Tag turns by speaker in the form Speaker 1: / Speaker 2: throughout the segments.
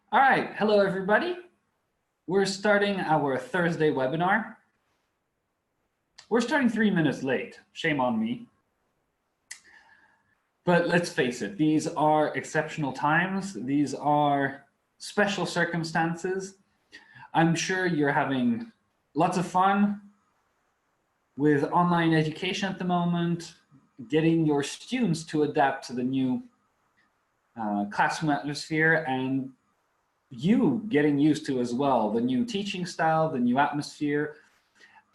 Speaker 1: All right, hello everybody. We're starting our Thursday webinar. We're starting 3 minutes late, shame on me. But let's face it, these are exceptional times. These are special circumstances. I'm sure you're having lots of fun with online education at the moment, getting your students to adapt to the new classroom atmosphere, and you getting used to as well the new teaching style, the new atmosphere.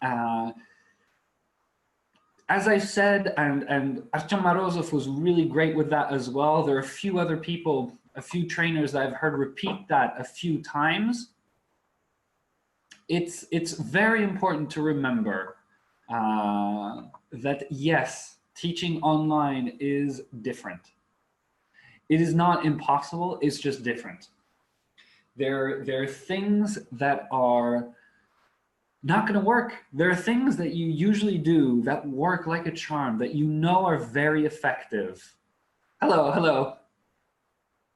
Speaker 1: As I said, and Artem Morozov was really great with that as well. There are a few other people, a few trainers that I've heard repeat that a few times. It's very important to remember that yes, teaching online is different. It is not impossible, it's just different. There are things that are not going to work. There are things that you usually do that work like a charm, that you know are very effective. Hello, hello.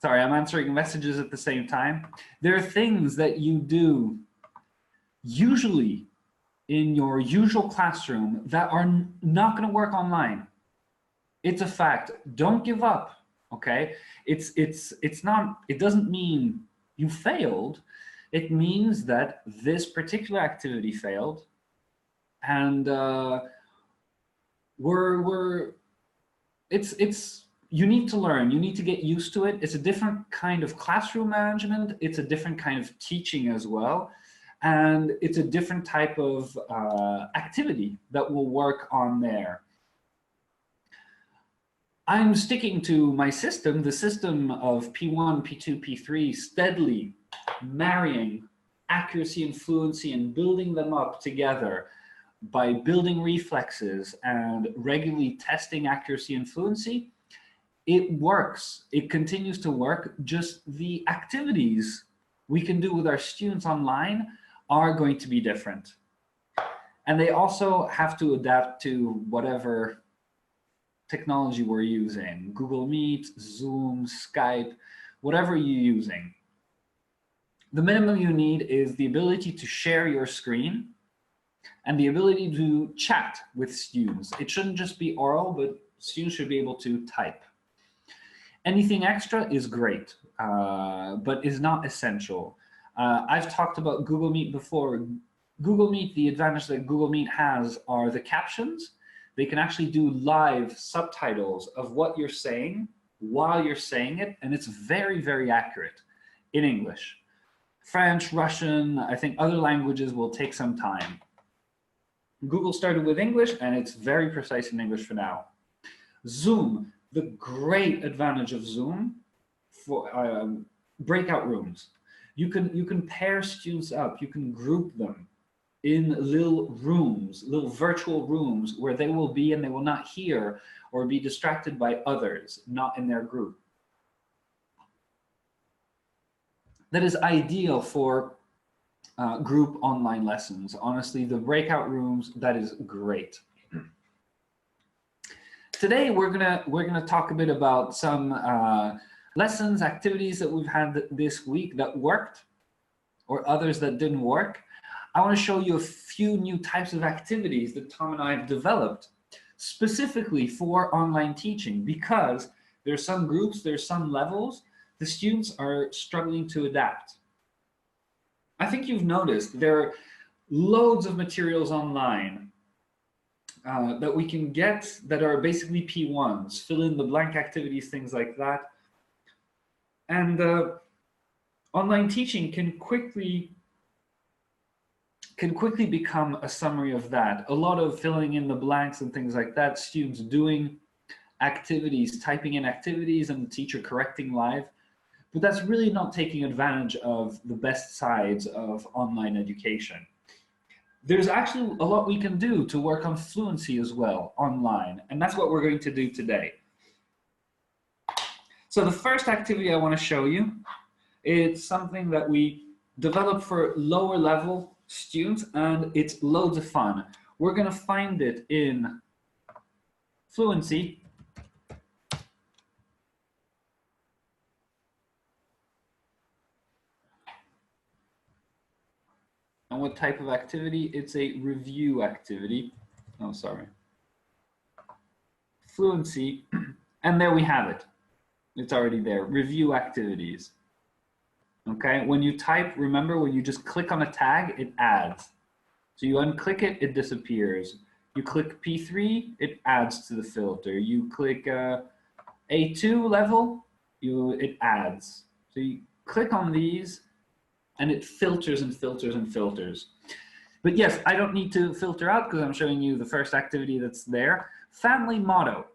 Speaker 1: Sorry, I'm answering messages at the same time. There are things that you do usually in your usual classroom that are not going to work online. It's a fact. Don't give up, okay? It doesn't mean you failed. It means that this particular activity failed, and you need to learn. You need to get used to it. It's a different kind of classroom management. It's a different kind of teaching as well, and it's a different type of activity that will work on there. I'm sticking to my system, the system of P1, P2, P3, steadily marrying accuracy and fluency and building them up together by building reflexes and regularly testing accuracy and fluency. It works. It continues to work. Just the activities we can do with our students online are going to be different. And they also have to adapt to whatever technology we're using, Google Meet, Zoom, Skype, whatever you're using. The minimum you need is the ability to share your screen and the ability to chat with students. It shouldn't just be oral, but students should be able to type. Anything extra is great, but is not essential. I've talked about Google Meet before. Google Meet, the advantage that Google Meet has are the captions. They can actually do live subtitles of what you're saying while you're saying it, and it's very, very accurate in English. French, Russian, I think other languages will take some time. Google started with English, and it's very precise in English for now. Zoom, the great advantage of Zoom for breakout rooms. You can pair students up, you can group them in little rooms, little virtual rooms where they will be and they will not hear or be distracted by others, not in their group. That is ideal for group online lessons. Honestly, the breakout rooms, that is great. Today, we're gonna talk a bit about some lessons, activities that we've had this week that worked or others that didn't work. I want to show you a few new types of activities that Tom and I have developed specifically for online teaching, because there's some groups, there's some levels, the students are struggling to adapt. I think you've noticed there are loads of materials online that we can get that are basically P1s, fill in the blank activities, things like that. And online teaching can quickly become a summary of that. A lot of filling in the blanks and things like that, students doing activities, typing in activities, and the teacher correcting live. But that's really not taking advantage of the best sides of online education. There's actually a lot we can do to work on fluency as well online, and that's what we're going to do today. So the first activity I want to show you is something that we developed for lower level students, and it's loads of fun. We're going to find it in Fluency. And what type of activity? It's a review activity. Oh, sorry. Fluency. And there we have it. It's already there. Review activities. Okay, when you type, remember when you just click on a tag, it adds. So you unclick it, it disappears. You click P3, it adds to the filter. You click A2 level, it adds. So you click on these, and it filters and filters and filters. But yes, I don't need to filter out because I'm showing you the first activity that's there. Family motto.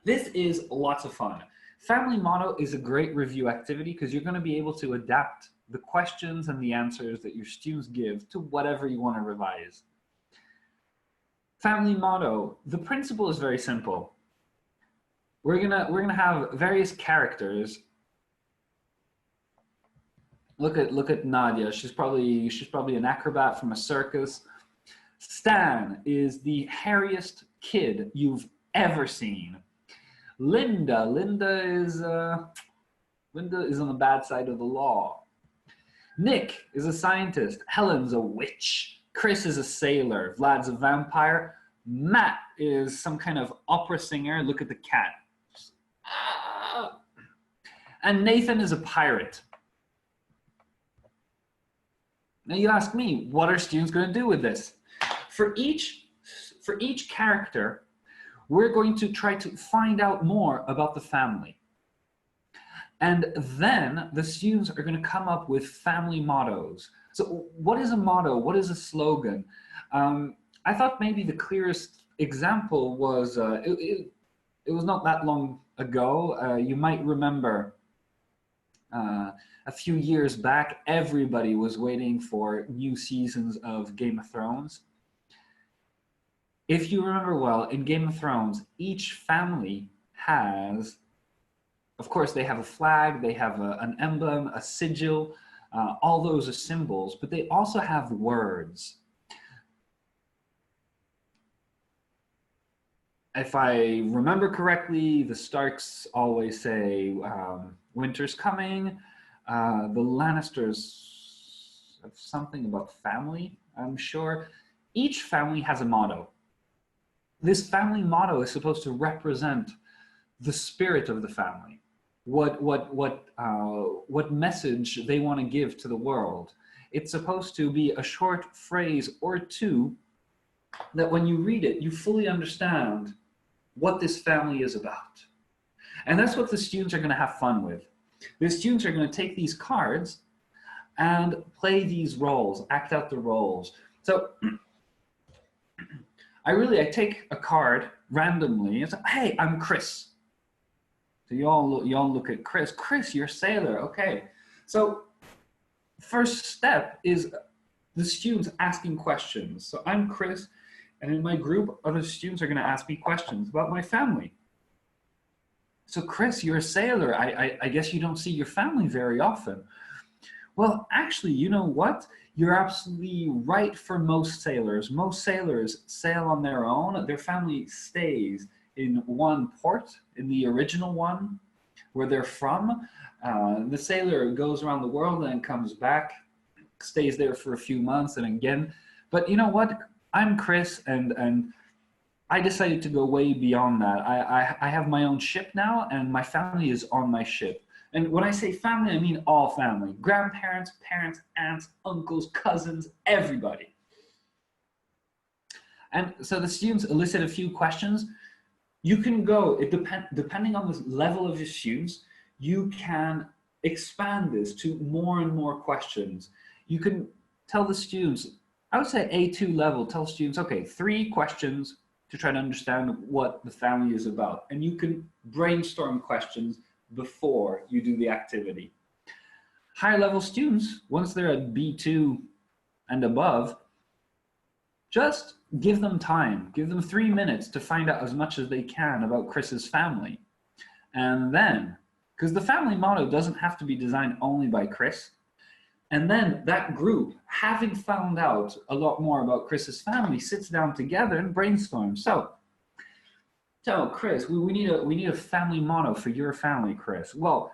Speaker 1: This is lots of fun. Family motto is a great review activity because you're going to be able to adapt the questions and the answers that your students give to whatever you want to revise. Family motto, the principle is very simple. We're gonna have various characters. Look at Nadia. She's probably an acrobat from a circus. Stan is the hairiest kid you've ever seen. Linda is on the bad side of the law. Nick is a scientist. Helen's a witch. Chris is a sailor. Vlad's a vampire. Matt is some kind of opera singer. Look at the cat. And Nathan is a pirate. Now you ask me, what are students going to do with this? For each character, we're going to try to find out more about the family. And then the students are going to come up with family mottos. So what is a motto? What is a slogan? I thought maybe the clearest example was, it was not that long ago. You might remember a few years back, everybody was waiting for new seasons of Game of Thrones. If you remember well, in Game of Thrones, each family has, of course, they have a flag, they have an emblem, a sigil, all those are symbols, but they also have words. If I remember correctly, the Starks always say, winter's coming. The Lannisters have something about family, I'm sure. Each family has a motto. This family motto is supposed to represent the spirit of the family, what message they want to give to the world. It's supposed to be a short phrase or two that when you read it, you fully understand what this family is about. And that's what the students are going to have fun with. The students are going to take these cards and play these roles, act out the roles. So I take a card randomly and say, hey, I'm Chris. So you all look at Chris. Chris, you're a sailor. Okay. So first step is the students asking questions. So I'm Chris, and in my group, other students are going to ask me questions about my family. So Chris, you're a sailor. I guess you don't see your family very often. Well, actually, you know what? You're absolutely right for most sailors. Most sailors sail on their own. Their family stays in one port, in the original one, where they're from. The sailor goes around the world and comes back, stays there for a few months and again. But you know what? I'm Chris, and I decided to go way beyond that. I have my own ship now, and my family is on my ship. And when I say family, I mean all family. Grandparents, parents, aunts, uncles, cousins, everybody. And so the students elicit a few questions. You can go, depending on the level of your students, you can expand this to more and more questions. You can tell the students, I would say A2 level, tell students, okay, 3 questions to try to understand what the family is about. And you can brainstorm questions before you do the activity. Higher level students, once they're at B2 and above, just give them time. Give them 3 minutes to find out as much as they can about Chris's family. And then, because the family motto doesn't have to be designed only by Chris, and then that group, having found out a lot more about Chris's family, sits down together and brainstorms. So Chris, we need a family motto for your family, Chris. Well,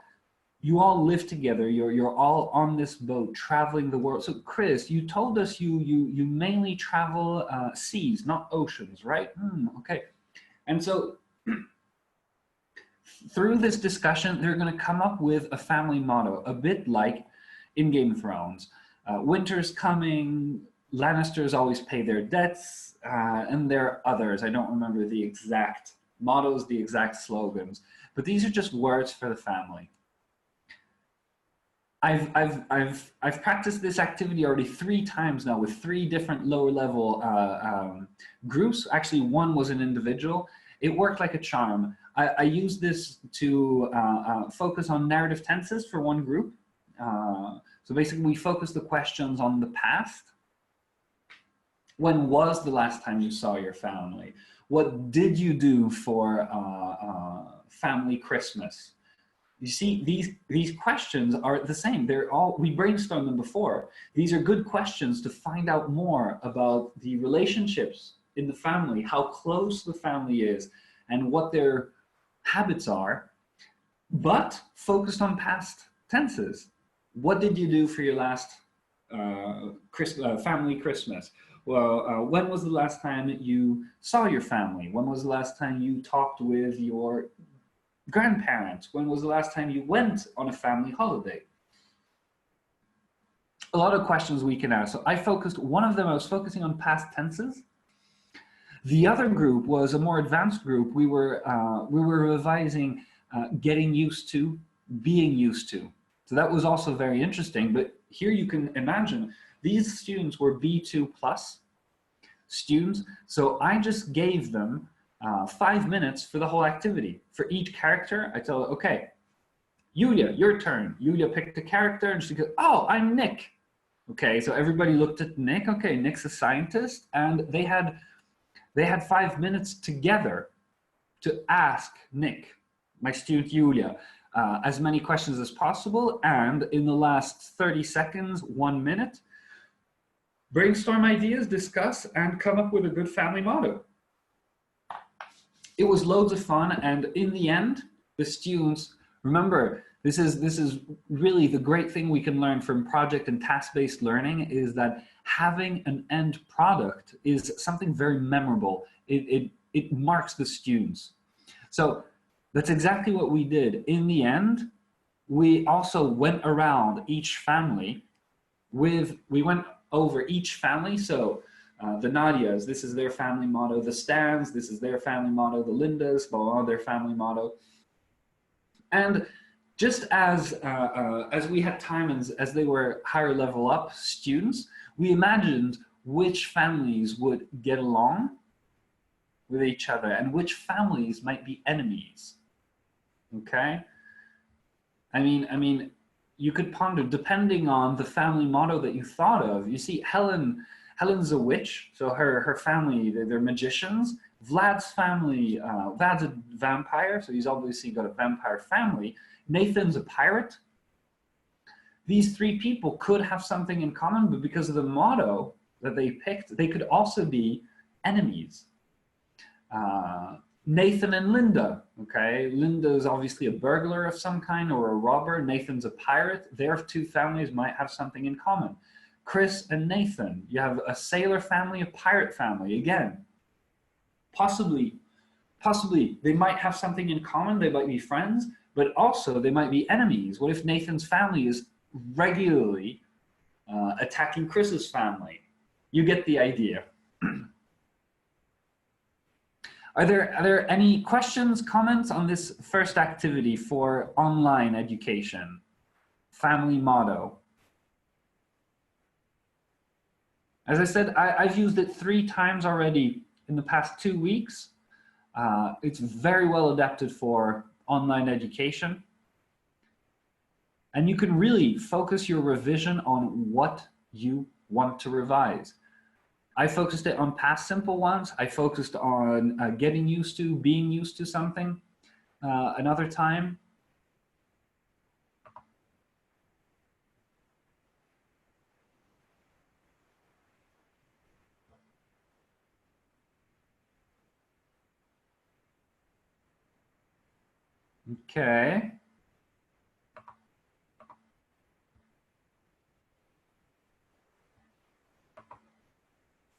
Speaker 1: you all live together. You're all on this boat traveling the world. So Chris, you told us you mainly travel seas, not oceans, right? Okay. And so through this discussion, they're going to come up with a family motto, a bit like in Game of Thrones. Winter's coming, Lannisters always pay their debts, and there are others. I don't remember the exact mottos, the exact slogans, but these are just words for the family. I've practiced this activity already 3 times now with 3 different lower level groups. Actually, one was an individual. It worked like a charm. I used this to focus on narrative tenses for one group. So basically, we focus the questions on the past. When was the last time you saw your family? What did you do for family Christmas? You see, these questions are the same. They're all, we brainstormed them before. These are good questions to find out more about the relationships in the family, how close the family is, and what their habits are, but focused on past tenses. What did you do for your last family Christmas? Well, when was the last time you saw your family? When was the last time you talked with your grandparents? When was the last time you went on a family holiday? A lot of questions we can ask. So I focused, one of them I was focusing on past tenses. The other group was a more advanced group. We were revising getting used to, being used to. So that was also very interesting. But here you can imagine these students were B2 plus students. So I just gave them 5 minutes for the whole activity. For each character, I tell her, okay, Yulia, your turn. Yulia picked a character and she goes, oh, I'm Nick. Okay, so everybody looked at Nick. Okay, Nick's a scientist, and they had 5 minutes together to ask Nick, my student Yulia, as many questions as possible, and in the last 30 seconds, 1 minute, brainstorm ideas, discuss, and come up with a good family motto. It was loads of fun, and in the end, the students, remember, this is really the great thing we can learn from project and task-based learning, is that having an end product is something very memorable. It marks the students. So that's exactly what we did. In the end, we also went around each family we went over each family. So the Nadias, this is their family motto. The Stans, this is their family motto. The Lindas, blah, their family motto. And just as we had time as they were higher level up students, we imagined which families would get along with each other and which families might be enemies. Okay? I mean, you could ponder, depending on the family motto that you thought of. You see, Helen's a witch, so her family, they're magicians. Vlad's family, Vlad's a vampire, so he's obviously got a vampire family. Nathan's a pirate. These 3 people could have something in common, but because of the motto that they picked, they could also be enemies. Nathan and Linda, okay? Linda is obviously a burglar of some kind or a robber. Nathan's a pirate. Their 2 families might have something in common. Chris and Nathan, you have a sailor family, a pirate family. Again, possibly they might have something in common. They might be friends, but also they might be enemies. What if Nathan's family is regularly attacking Chris's family? You get the idea. Are there any questions, comments on this first activity for online education? Family motto. As I said, I've used it 3 times already in the past 2 weeks. It's very well adapted for online education. And you can really focus your revision on what you want to revise. I focused it on past simple ones. I focused on getting used to, being used to something another time. Okay.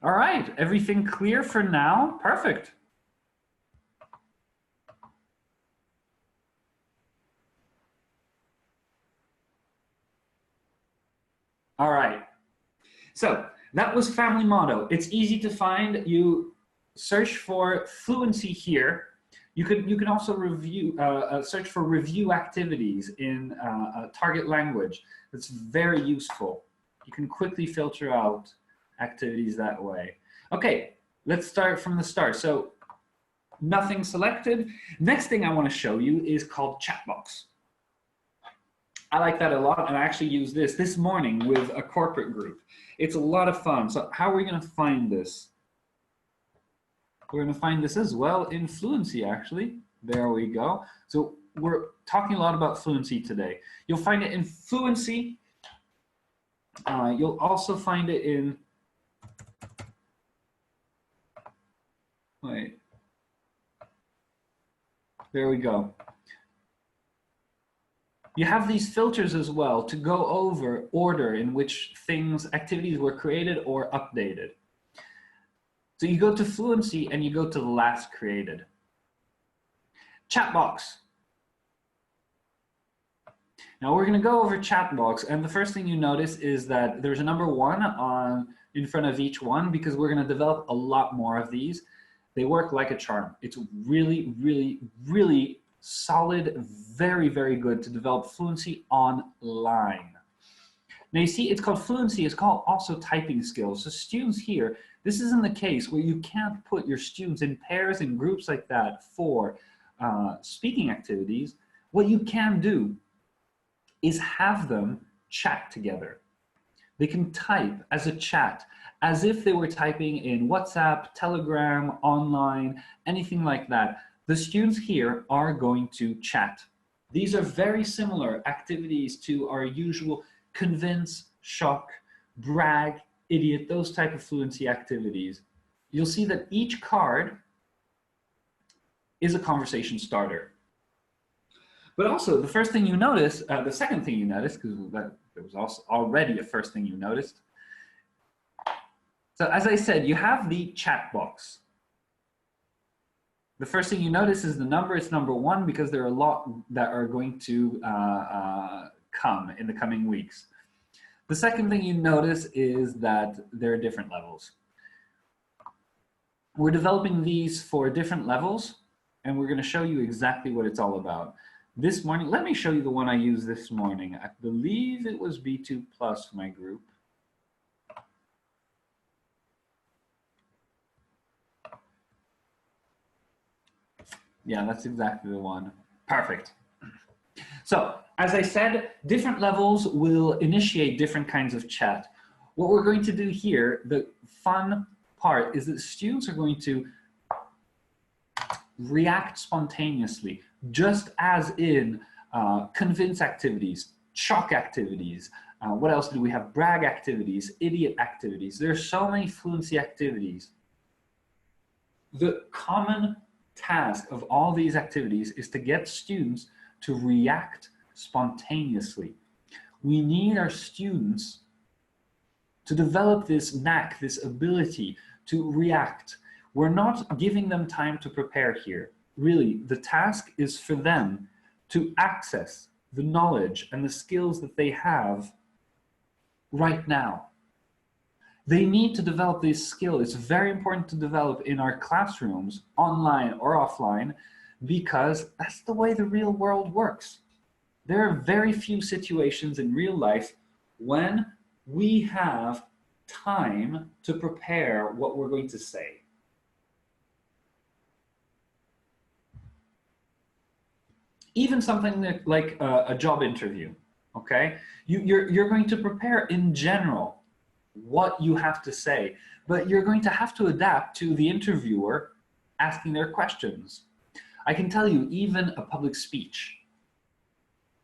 Speaker 1: All right, everything clear for now? Perfect. All right, so that was family motto. It's easy to find. You search for Fluency here. You can also review search for review activities in a target language. That's very useful. You can quickly filter out activities that way. Okay, let's start from the start. So nothing selected. Next thing I want to show you is called Chatbox. I like that a lot, and I actually used this morning with a corporate group. It's a lot of fun. So how are we going to find this? We're going to find this as well in Fluency, actually. There we go. So we're talking a lot about Fluency today. You'll find it in Fluency. You'll also find it in, wait, there we go. You have these filters as well to go over order in which activities were created or updated. So you go to Fluency and you go to the last created. Chatbox. Now we're going to go over Chatbox, and the first thing you notice is that there's a number 1 in front of each one because we're going to develop a lot more of these. They work like a charm. It's really, really, really solid, very, very good to develop Fluency online. Now you see, it's called Fluency. It's called also typing skills. So students here, this isn't the case where you can't put your students in pairs and groups like that for speaking activities. What you can do is have them chat together. They can type as a chat, as if they were typing in WhatsApp, Telegram, online, anything like that. The students here are going to chat. These are very similar activities to our usual convince, shock, brag, idiot, those type of Fluency activities. You'll see that each card is a conversation starter. But also, the first thing you notice, the second thing you notice, because there was also already a first thing you noticed. So as I said, you have the chat box. The first thing you notice is the number. It's number 1 because there are a lot that are going to come in the coming weeks. The second thing you notice is that there are different levels. We're developing these for different levels, and we're going to show you exactly what it's all about. This morning, let me show you the one I used this morning. I believe it was B2 Plus for my group. Yeah, that's exactly the one. Perfect. So, as I said, different levels will initiate different kinds of chat. What we're going to do here, the fun part, is that students are going to react spontaneously, just as in convince activities, shock activities. What else do we have? Brag activities, idiot activities. There are so many Fluency activities. The common task of all these activities is to get students to react spontaneously. We need our students to develop this knack, this ability to react. We're not giving them time to prepare here. Really, the task is for them to access the knowledge and the skills that they have right now. They need to develop this skill. It's very important to develop in our classrooms, online or offline, because that's the way the real world works. There are very few situations in real life when we have time to prepare what we're going to say. Even something like a job interview, okay? You're going to prepare in general what you have to say, but you're going to have to adapt to the interviewer asking their questions. I can tell you, even a public speech,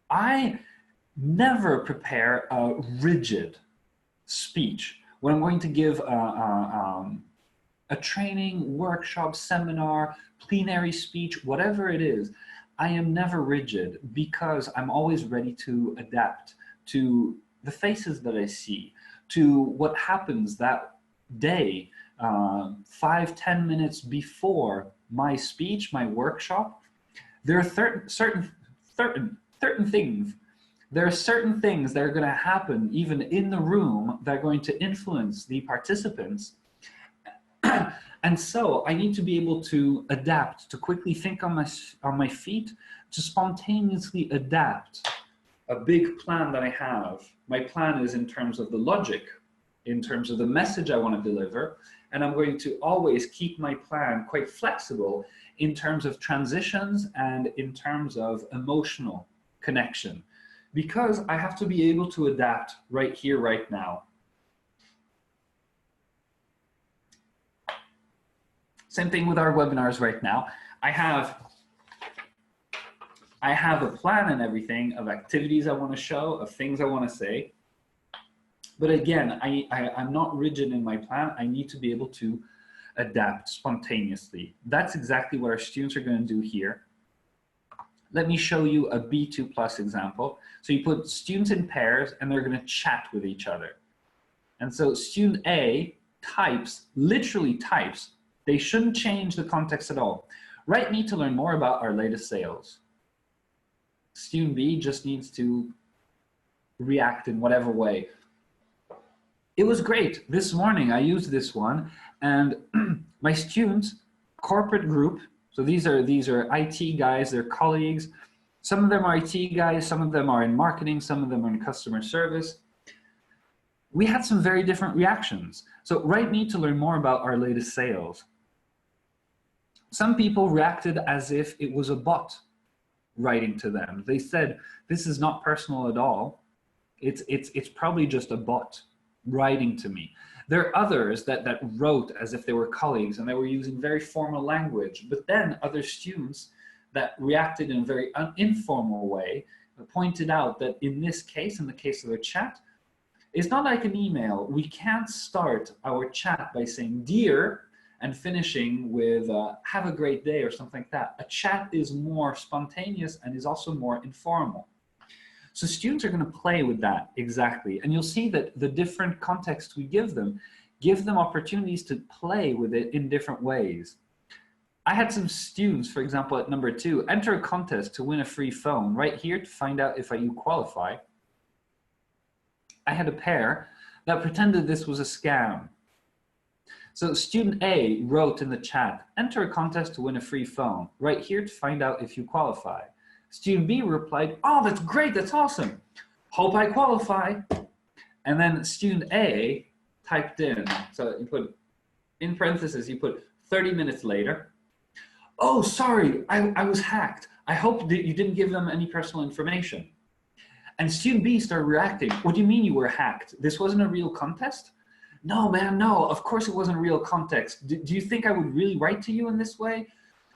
Speaker 1: I never prepare a rigid speech when I'm going to give a training, workshop, seminar, plenary speech, whatever it is. I am never rigid because I'm always ready to adapt to the faces that I see, to what happens that day, 5–10 minutes before my speech, my workshop, there are certain things. There are certain things that are going to happen even in the room that are going to influence the participants. And so I need to be able to adapt, to quickly think on my feet, to spontaneously adapt a big plan that I have. My plan is in terms of the logic, in terms of the message I want to deliver, and I'm going to always keep my plan quite flexible in terms of transitions and in terms of emotional connection, because I have to be able to adapt right here, right now. Same thing with our webinars right now. I have a plan and everything of activities I want to show, of things I want to say. But again, I'm not rigid in my plan. I need to be able to adapt spontaneously. That's exactly what our students are going to do here. Let me show you a B2 plus example. So you put students in pairs and they're going to chat with each other. And so student A types, literally types. They shouldn't change the context at all. Write me to learn more about our latest sales. Student B just needs to react in whatever way. It was great. This morning I used this one, and my students, corporate group, so these are IT guys, they're colleagues. Some of them are IT guys, some of them are in marketing, some of them are in customer service. We had some very different reactions. So write me to learn more about our latest sales. Some people reacted as if it was a bot writing to them. They said, this is not personal at all. It's probably just a bot writing to me. There are others that wrote as if they were colleagues and they were using very formal language, but then other students that reacted in a very informal way pointed out that in this case, in the case of a chat, it's not like an email. We can't start our chat by saying dear and finishing with have a great day or something like that. A chat is more spontaneous and is also more informal. So students are going to play with that exactly. And you'll see that the different contexts we give them opportunities to play with it in different ways. I had some students, for example, at number 2, enter a contest to win a free phone right here to find out if you qualify. I had a pair that pretended this was a scam. So student A wrote in the chat, enter a contest to win a free phone right here to find out if you qualify. Student B replied, oh, that's great, that's awesome. Hope I qualify. And then student A typed in, so you put, in parentheses, you put 30 minutes later. Oh, sorry, I was hacked. I hope that you didn't give them any personal information. And student B started reacting. What do you mean you were hacked? This wasn't a real contest? No, man, no, of course it wasn't a real contest. Do you think I would really write to you in this way?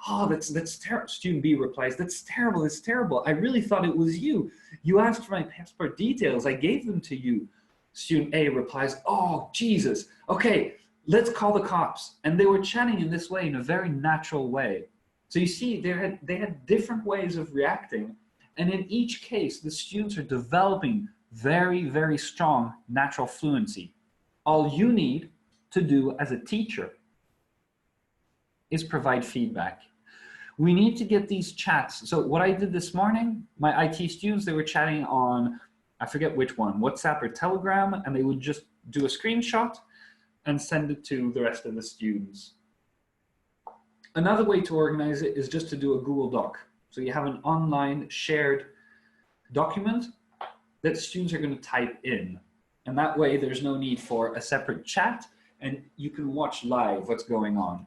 Speaker 1: Oh, that's terrible. Student B replies, that's terrible, it's terrible. I really thought it was you. You asked for my passport details, I gave them to you. Student A replies, oh, Jesus. Okay, let's call the cops. And they were chatting in this way, in a very natural way. So you see, they had different ways of reacting. And in each case, the students are developing very, very strong natural fluency. All you need to do as a teacher is provide feedback. We need to get these chats. So what I did this morning, my IT students, they were chatting on, I forget which one, WhatsApp or Telegram, and they would just do a screenshot and send it to the rest of the students. Another way to organize it is just to do a Google Doc. So you have an online shared document that students are going to type in. And that way there's no need for a separate chat and you can watch live what's going on.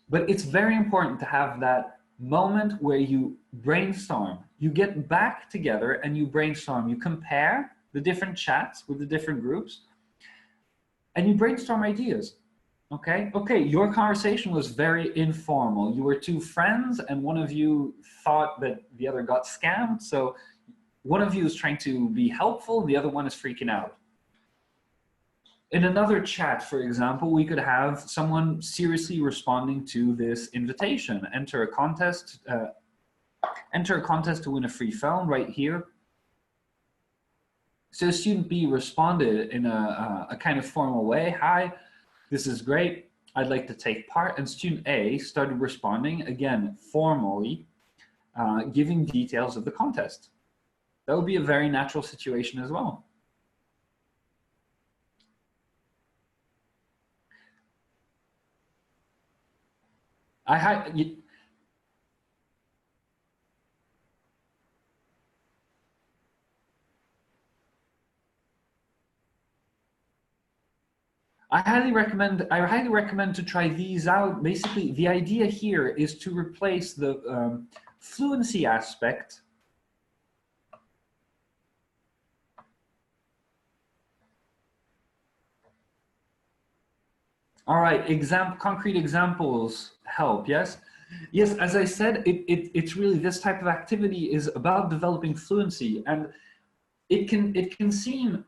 Speaker 1: But it's very important to have that moment where you brainstorm. You get back together and you brainstorm. You compare the different chats with the different groups and you brainstorm ideas. Okay, your conversation was very informal. You were two friends and one of you thought that the other got scammed. So one of you is trying to be helpful, the other one is freaking out. In another chat, for example, we could have someone seriously responding to this invitation. Enter a contest to win a free phone right here. So student B responded in a kind of formal way. Hi, this is great. I'd like to take part. And student A started responding, again, formally, giving details of the contest. That would be a very natural situation as well. I highly I highly recommend to try these out. Basically, the idea here is to replace the fluency aspect All right, concrete examples help, yes? Yes, as I said, it's really this type of activity is about developing fluency, and it can seem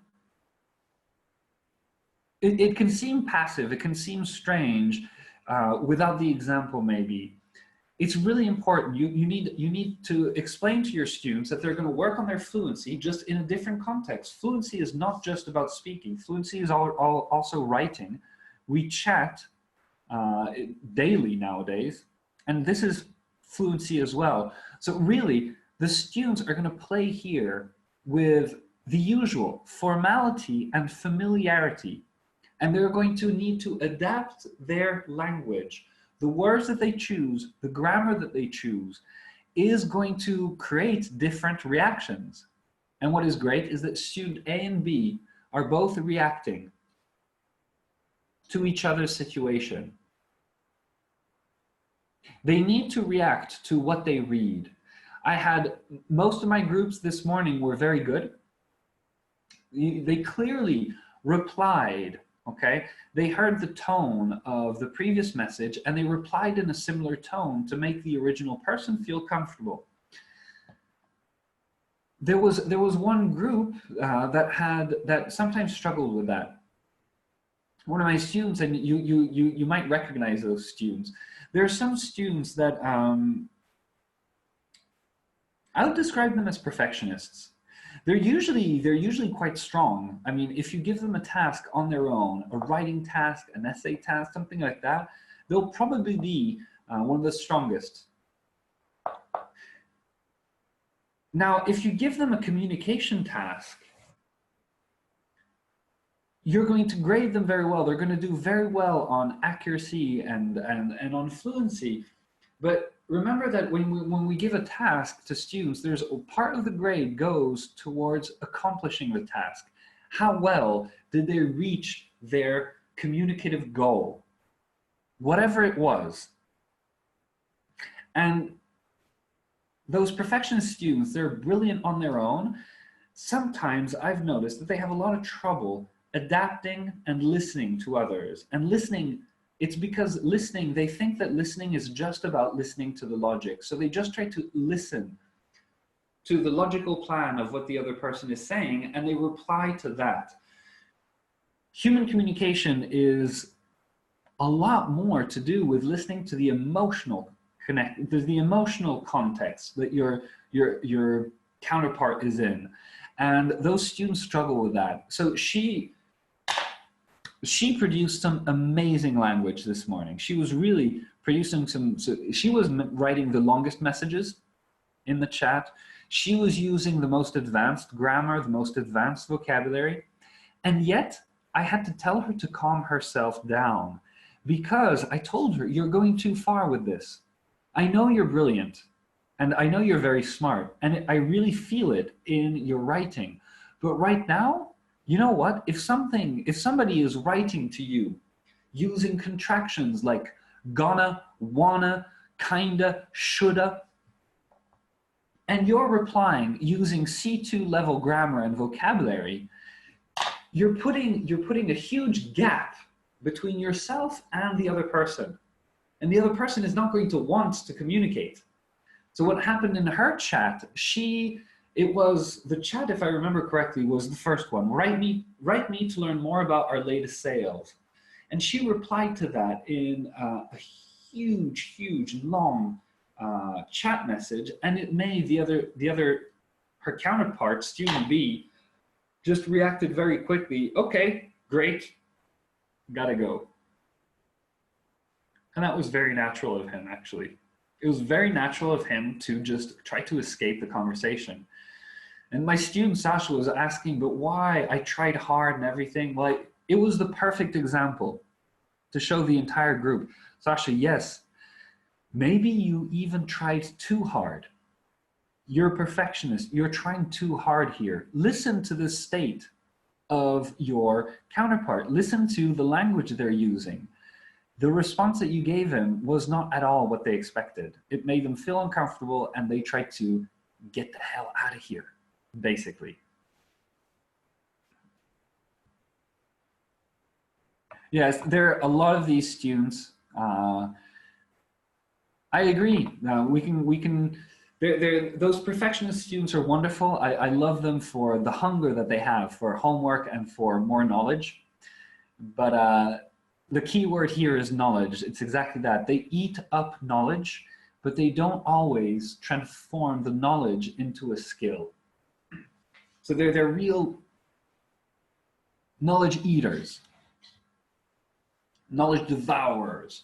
Speaker 1: it can seem passive, it can seem strange without the example maybe. It's really important. You need to explain to your students that they're going to work on their fluency just in a different context. Fluency is not just about speaking. Fluency is also writing. We chat daily nowadays, and this is fluency as well. So really, the students are going to play here with the usual formality and familiarity, and they're going to need to adapt their language. The words that they choose, the grammar that they choose, is going to create different reactions. And what is great is that student A and B are both reacting to each other's situation. They need to react to what they read. I had most of my groups this morning were very good. They clearly replied, okay? They heard the tone of the previous message and they replied in a similar tone to make the original person feel comfortable. There was one group that sometimes struggled with that. One of my students, and you might recognize those students. There are some students that I would describe them as perfectionists. They're usually quite strong. I mean, if you give them a task on their own, a writing task, an essay task, something like that, they'll probably be one of the strongest. Now, if you give them a communication task, you're going to grade them very well. They're going to do very well on accuracy and on fluency. But remember that when we give a task to students, there's a part of the grade goes towards accomplishing the task. How well did they reach their communicative goal? Whatever it was. And those perfectionist students, they're brilliant on their own. Sometimes I've noticed that they have a lot of trouble adapting and listening to others. And listening, it's because listening, they think that listening is just about listening to the logic. So they just try to listen to the logical plan of what the other person is saying, and they reply to that. Human communication is a lot more to do with listening to the emotional the emotional context that your counterpart is in. And those students struggle with that. So she produced some amazing language this morning. She was really producing she was writing the longest messages in the chat. She was using the most advanced grammar, the most advanced vocabulary. And yet I had to tell her to calm herself down because I told her, you're going too far with this. I know you're brilliant and I know you're very smart and I really feel it in your writing. But right now, you know what? If somebody is writing to you using contractions like gonna, wanna, kinda, shoulda, and you're replying using C2 level grammar and vocabulary, you're putting a huge gap between yourself and the other person. And the other person is not going to want to communicate. So what happened in her chat, it was the chat, if I remember correctly, was the first one. Write me to learn more about our latest sales. And she replied to that in a huge, long chat message, and it made her counterpart, student B, just reacted very quickly. Okay, great, gotta go. And that was very natural of him, actually. It was very natural of him to just try to escape the conversation. And my student Sasha was asking, but why? I tried hard and everything. Well, it was the perfect example to show the entire group. Sasha, yes, maybe you even tried too hard. You're a perfectionist. You're trying too hard here. Listen to the state of your counterpart. Listen to the language they're using. The response that you gave him was not at all what they expected. It made them feel uncomfortable and they tried to get the hell out of here, basically. Yes, there are a lot of these students. I agree. Those perfectionist students are wonderful. I love them for the hunger that they have for homework and for more knowledge. But the key word here is knowledge. It's exactly that. They eat up knowledge, but they don't always transform the knowledge into a skill. So they're real knowledge eaters, knowledge devourers.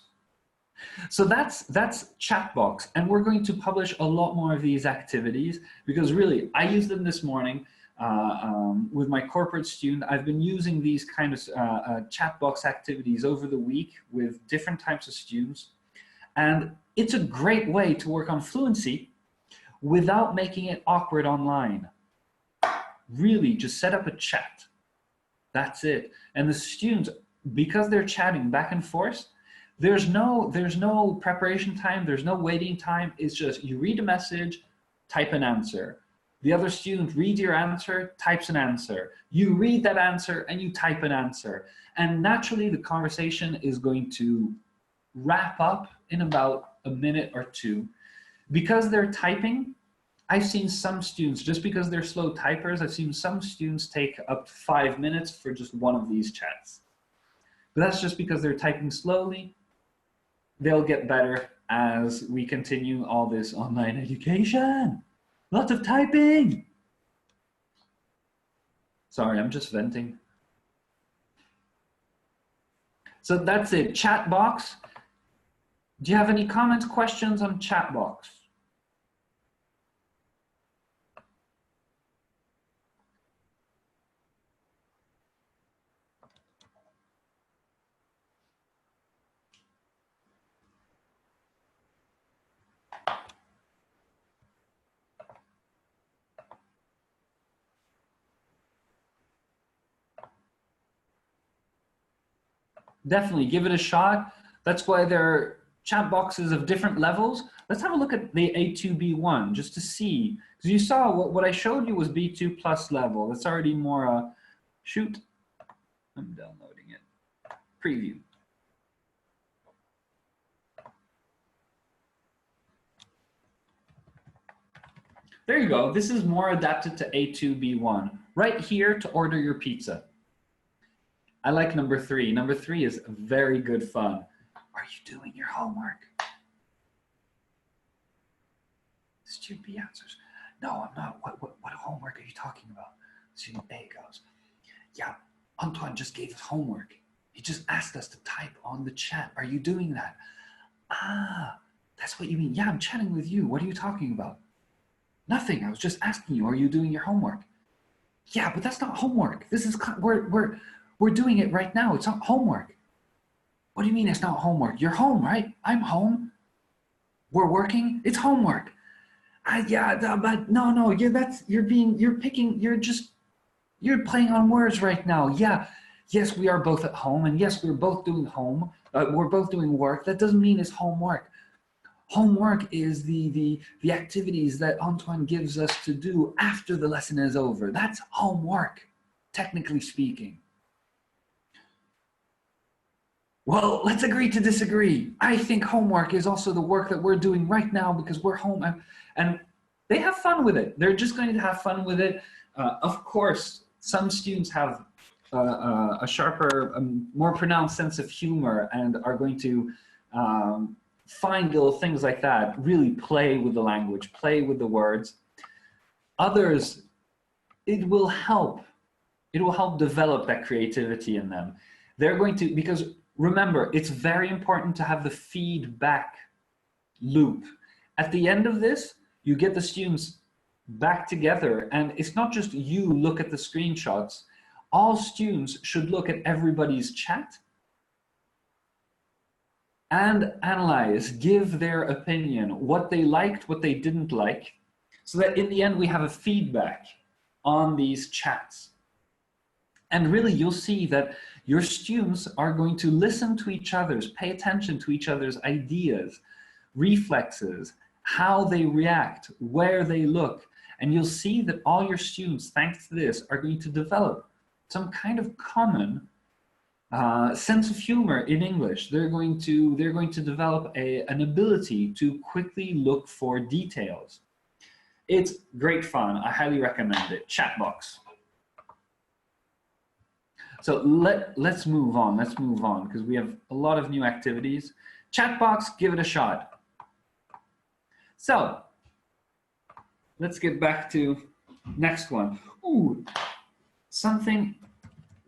Speaker 1: So that's Chatbox, and we're going to publish a lot more of these activities because really, I used them this morning with my corporate student. I've been using these kind of Chatbox activities over the week with different types of students, and it's a great way to work on fluency without making it awkward online. Really, just set up a chat. That's it. And the students, because they're chatting back and forth, there's no preparation time, there's no waiting time. It's just you read a message, type an answer. The other student reads your answer, types an answer. You read that answer and you type an answer. And naturally the conversation is going to wrap up in about a minute or two. Because they're typing, I've seen some students, just because they're slow typers, I've seen some students take up to 5 minutes for just one of these chats. But that's just because they're typing slowly. They'll get better as we continue all this online education. Lots of typing. Sorry, I'm just venting. So that's it, chat box. Do you have any comments, questions on chat box? Definitely give it a shot. That's why there are chat boxes of different levels. Let's have a look at the A2, B1 just to see. Because you saw what I showed you was B2 plus level. That's already more, shoot, I'm downloading it. Preview. There you go. This is more adapted to A2, B1. Right here to order your pizza. I like number 3. Number 3 is very good fun. Are you doing your homework? Student B answers, no, I'm not. What homework are you talking about? Student A goes, yeah, Antoine just gave us homework. He just asked us to type on the chat. Are you doing that? Ah, that's what you mean. Yeah, I'm chatting with you. What are you talking about? Nothing. I was just asking you, are you doing your homework? Yeah, but that's not homework. This is, we're doing it right now. It's not homework. What do you mean it's not homework? You're home, right? I'm home. We're working. It's homework. Yeah, but no, you're playing on words right now. Yeah, yes, we are both at home, and yes, we're both doing we're both doing work. That doesn't mean it's homework. Homework is the activities that Antoine gives us to do after the lesson is over. That's homework, technically speaking. Well, let's agree to disagree. I think homework is also the work that we're doing right now because we're home, and they have fun with it. They're just going to have fun with it. Of course, some students have a sharper, more pronounced sense of humor and are going to find little things like that, really play with the language, play with the words. Others, it will help It will help develop that creativity in them. They're going to, because remember, it's very important to have the feedback loop. At the end of this, you get the students back together, and it's not just you look at the screenshots. All students should look at everybody's chat and analyze, give their opinion, what they liked, what they didn't like, so that in the end we have a feedback on these chats. And really you'll see that your students are going to listen to each other's, pay attention to each other's ideas, reflexes, how they react, where they look. And you'll see that all your students, thanks to this, are going to develop some kind of common sense of humor in English. They're going to develop an ability to quickly look for details. It's great fun. I highly recommend it. Chatbox. So let's move on. Let's move on because we have a lot of new activities. Chatbox, give it a shot. So let's get back to next one. Ooh, something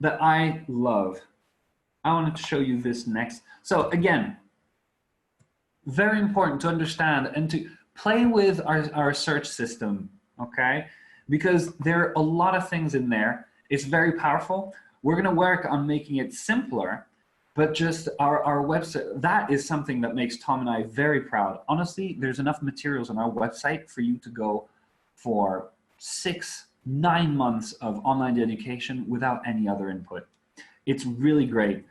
Speaker 1: that I love. I wanted to show you this next. So again, very important to understand and to play with our search system, okay? Because there are a lot of things in there. It's very powerful. We're gonna work on making it simpler, but just our website, that is something that makes Tom and I very proud. Honestly, there's enough materials on our website for you to go for 6-9 months of online education without any other input. It's really great.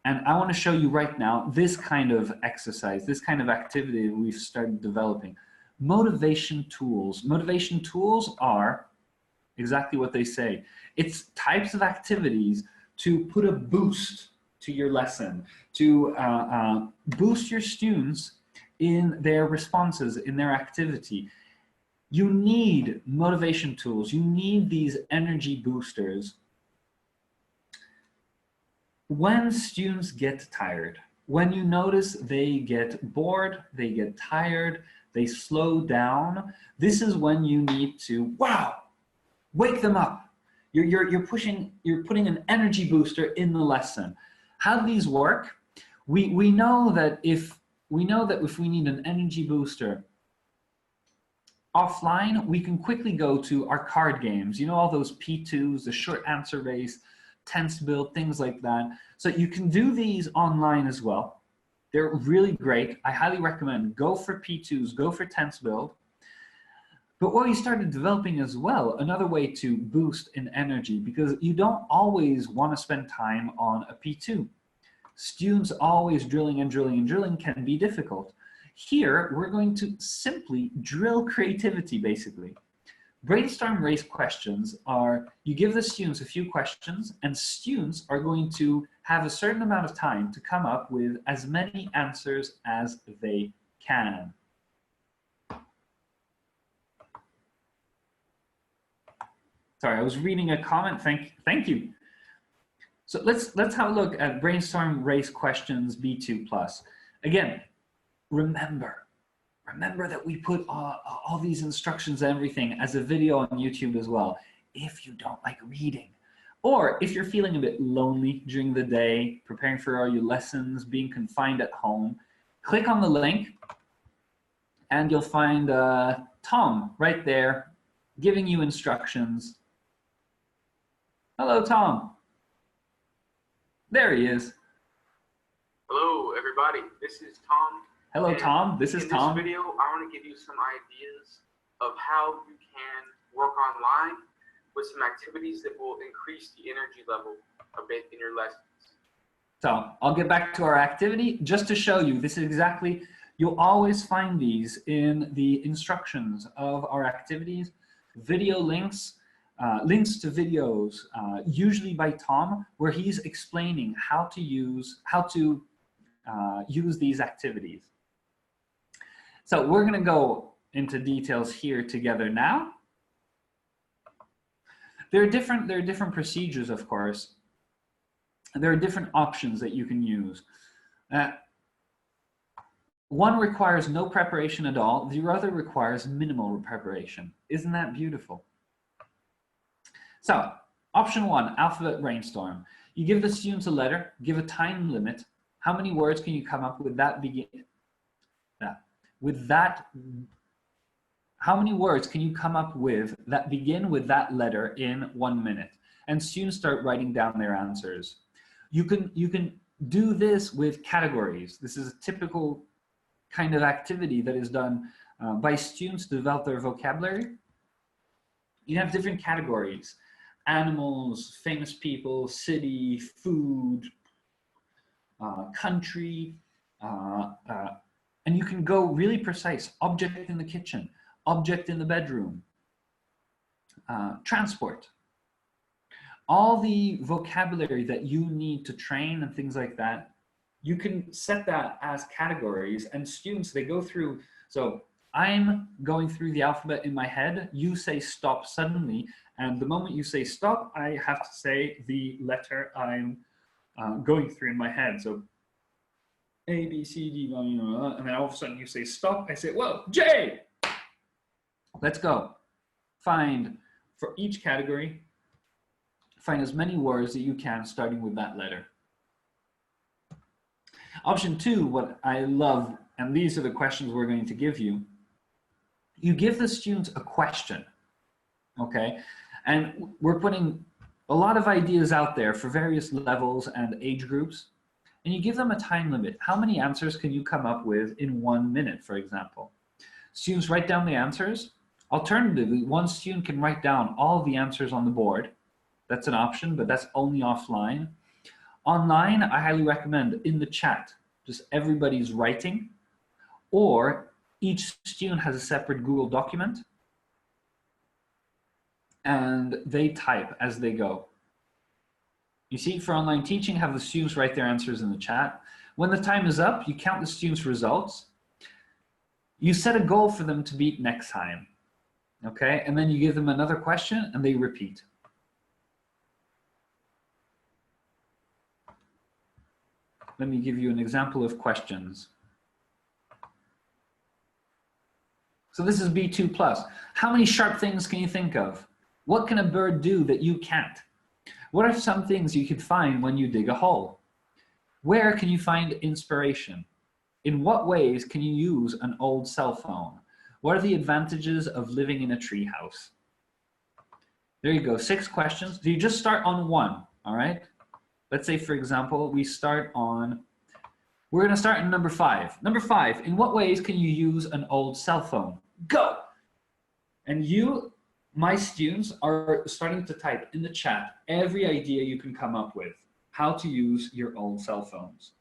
Speaker 1: And I want to show you right now this kind of exercise, this kind of activity that we've started developing. Motivation tools. Motivation tools are exactly what they say. It's types of activities to put a boost to your lesson, to boost your students in their responses, in their activity. You need motivation tools. You need these energy boosters. When students get tired, when you notice they get bored, they get tired, they slow down, this is when you need to, wow, wake them up. You're putting an energy booster in the lesson. How do these work? We know that if we need an energy booster offline, we can quickly go to our card games. You know, all those P2s, the short answer race, tense build, things like that. So you can do these online as well. They're really great. I highly recommend go for P2s, go for tense build. But what we started developing as well, another way to boost in energy, because you don't always want to spend time on a P2. Students always drilling and drilling and drilling can be difficult. Here, we're going to simply drill creativity, basically. Brainstorm race questions are, you give the students a few questions, and students are going to have a certain amount of time to come up with as many answers as they can. Sorry, I was reading a comment. Thank you. So let's have a look at brainstorm race questions B2+. Again, remember that we put all these instructions and everything as a video on YouTube as well. If you don't like reading, or if you're feeling a bit lonely during the day, preparing for all your lessons, being confined at home, click on the link and you'll find Tom right there giving you instructions. Hello, Tom. There he is.
Speaker 2: Hello, everybody. This is Tom.
Speaker 1: Hello, Tom. This is Tom.
Speaker 2: In this video, I want to give you some ideas of how you can work online with some activities that will increase the energy level a bit in your lessons.
Speaker 1: So I'll get back to our activity just to show you. This is exactly, you'll always find these in the instructions of our activities, video links, links to videos, usually by Tom, where he's explaining how to use these activities. So we're going to go into details here together now. There are different procedures, of course. There are different options that you can use. One requires no preparation at all. The other requires minimal preparation. Isn't that beautiful? So Option 1, alphabet brainstorm. You give the students a letter, give a time limit. How many words can you come up with that how many words can you come up with that begin with that letter in 1 minute? And students start writing down their answers. You can do this with categories. This is a typical kind of activity that is done by students to develop their vocabulary. You have different categories: animals, famous people, city, food, country, and you can go really precise. Object in the kitchen, object in the bedroom, transport. All the vocabulary that you need to train and things like that, you can set that as categories, and students, they go through. So I'm going through the alphabet in my head, you say stop suddenly, and the moment you say stop, I have to say the letter I'm going through in my head. So A, B, C, D, and then all of a sudden you say stop, I say, whoa, J! Let's go. Find, for each category, find as many words that you can starting with that letter. Option 2, what I love, and these are the questions we're going to give you. You give the students a question, okay? And we're putting a lot of ideas out there for various levels and age groups, and you give them a time limit. How many answers can you come up with in 1 minute, for example? Students write down the answers. Alternatively, one student can write down all the answers on the board. That's an option, but that's only offline. Online, I highly recommend in the chat, just everybody's writing, or each student has a separate Google document and they type as they go. You see, for online teaching, have the students write their answers in the chat. When the time is up, you count the students' results. You set a goal for them to beat next time, okay? And then you give them another question and they repeat. Let me give you an example of questions. So this is B2+. How many sharp things can you think of? What can a bird do that you can't? What are some things you could find when you dig a hole? Where can you find inspiration? In what ways can you use an old cell phone? What are the advantages of living in a treehouse? There you go, 6 questions. Do you just start on one, all right? Let's say, for example, we start on, we're gonna start in number 5. Number 5, in what ways can you use an old cell phone? Go! And you, my students, are starting to type in the chat every idea you can come up with, how to use your old cell phones.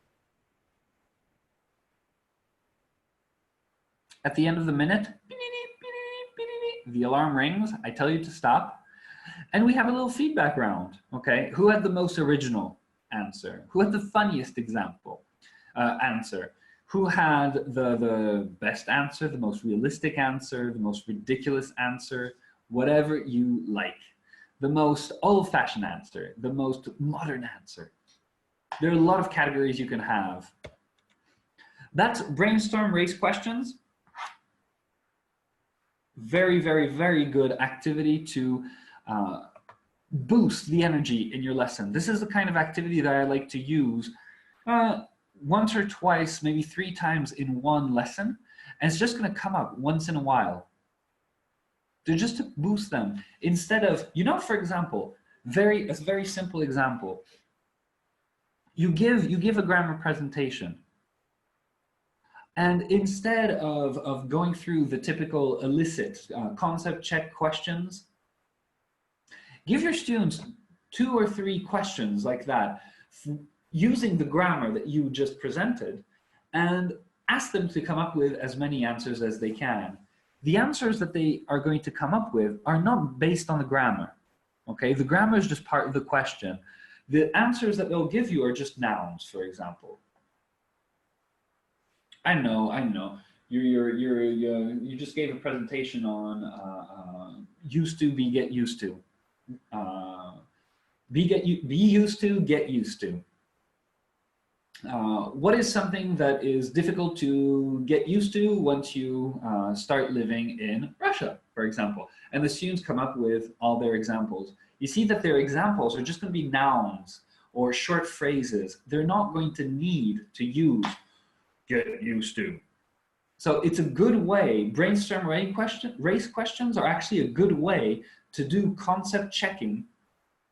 Speaker 1: At the end of the minute, the alarm rings, I tell you to stop, and we have a little feedback round, okay? Who had the most original answer? Who had the funniest answer? Who had the best answer, the most realistic answer, the most ridiculous answer, whatever you like. The most old-fashioned answer, the most modern answer. There are a lot of categories you can have. That's brainstorm race questions. Very, very, very good activity to boost the energy in your lesson. This is the kind of activity that I like to use once or twice, maybe 3 times in one lesson. And it's just gonna come up once in a while. They're just to boost them. Instead of, you know, for example, a very simple example. You give a grammar presentation. And instead of going through the typical illicit concept check questions, give your students 2 or 3 questions like that, using the grammar that you just presented, and ask them to come up with as many answers as they can. The answers that they are going to come up with are not based on the grammar, okay? The grammar is just part of the question. The answers that they'll give you are just nouns, for example. I know. You just gave a presentation on used to, be, get used to. Be used to, get used to. What is something that is difficult to get used to once you start living in Russia, for example, and the students come up with all their examples. You see that their examples are just going to be nouns or short phrases. They're not going to need to use get used to. So it's a good way, brainstorm race questions are actually a good way to do concept checking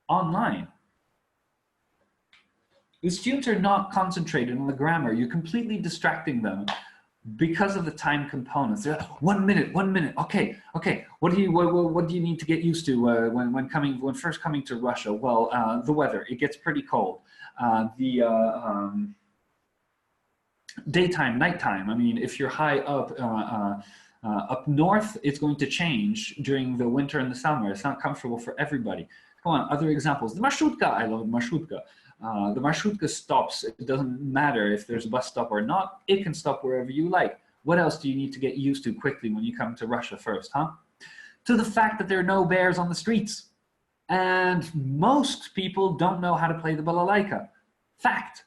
Speaker 1: online. The students are not concentrated on the grammar. You're completely distracting them because of the time components. They're like, 1 minute, 1 minute. Okay. What do you need to get used to when first coming to Russia? Well, the weather. It gets pretty cold. Daytime, nighttime. I mean, if you're high up north, it's going to change during the winter and the summer. It's not comfortable for everybody. Come on, other examples. The marshutka. I love marshutka. The marshutka stops. It doesn't matter if there's a bus stop or not. It can stop wherever you like. What else do you need to get used to quickly when you come to Russia first, huh? To the fact that there are no bears on the streets. And most people don't know how to play the balalaika. Fact.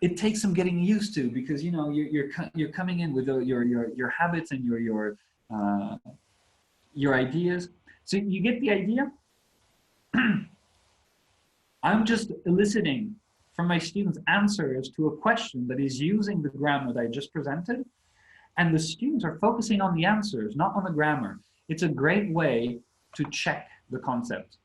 Speaker 1: It takes some getting used to because, you know, you're coming in with your habits and your ideas. So you get the idea? I'm just eliciting from my students answers to a question that is using the grammar that I just presented, and the students are focusing on the answers, not on the grammar. It's a great way to check the concept.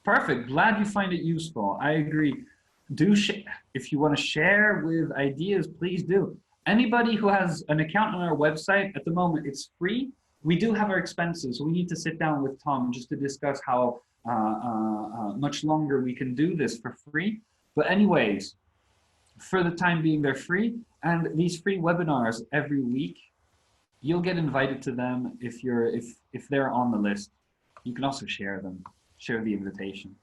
Speaker 1: Perfect. Glad you find it useful. I agree. If you want to share with ideas, please do. Anybody who has an account on our website, at the moment it's free. We do have our expenses, so we need to sit down with Tom just to discuss how much longer we can do this for free. But anyways, for the time being, they're free. And these free webinars every week, you'll get invited to them if they're on the list. You can also share them. Share the invitation.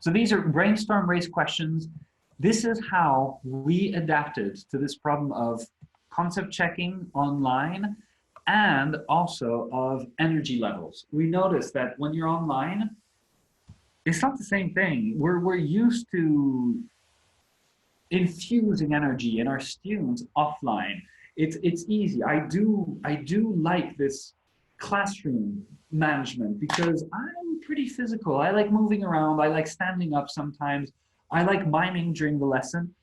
Speaker 1: So these are brainstorm race questions. This is how we adapted to this problem of concept checking online and also of energy levels. We noticed that when you're online, it's not the same thing. We're used to infusing energy in our students offline. It's easy. I do like this classroom management because I'm pretty physical. I like moving around. I like standing up sometimes. I like miming during the lesson.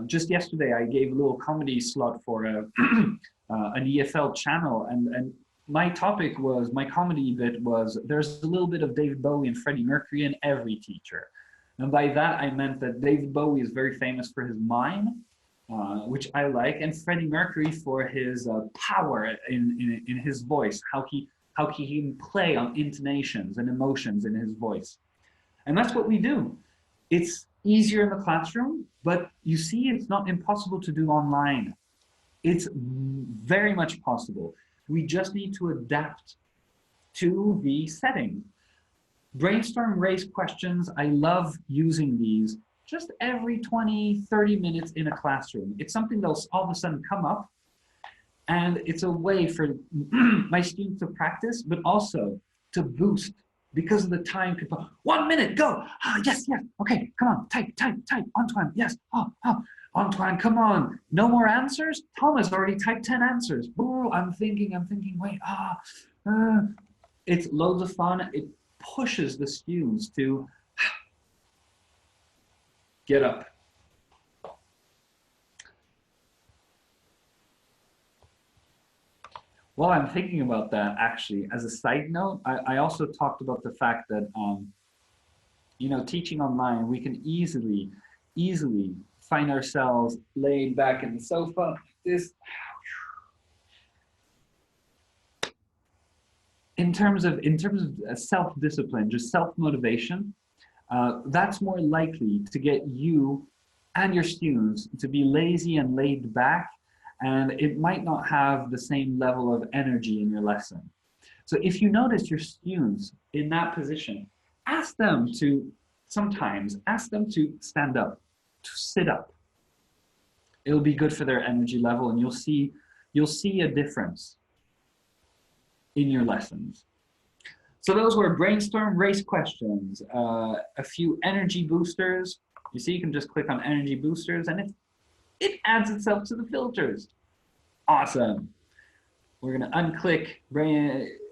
Speaker 1: Just yesterday, I gave a little comedy slot for an EFL channel, and my topic was, my comedy bit was, there's a little bit of David Bowie and Freddie Mercury in every teacher. And by that, I meant that David Bowie is very famous for his mime, which I like, and Freddie Mercury for his power in his voice, how he can play on intonations and emotions in his voice. And that's what we do. It's easier in the classroom, but you see, it's not impossible to do online. It's very much possible. We just need to adapt to the setting. Brainstorm race questions, I love using these just every 20, 30 minutes in a classroom. It's something that'll all of a sudden come up, and it's a way for my students to practice, but also to boost because of the time component. 1 minute, go. Yes. Okay, come on, type. Antoine, yes. Antoine, come on. No more answers? Tom has already typed 10 answers. Ooh, I'm thinking, wait, it's loads of fun. It pushes the students to get up. Well, I'm thinking about that actually. As a side note, I also talked about the fact that, you know, teaching online, we can easily find ourselves laid back in the sofa. In terms of self-discipline, just self-motivation, that's more likely to get you and your students to be lazy and laid back, and it might not have the same level of energy in your lesson. So if you notice your students in that position, ask them to stand up, to sit up. It'll be good for their energy level, and you'll see a difference in your lessons. So those were brainstorm race questions, a few energy boosters. You see, you can just click on energy boosters and it adds itself to the filters. Awesome. We're gonna unclick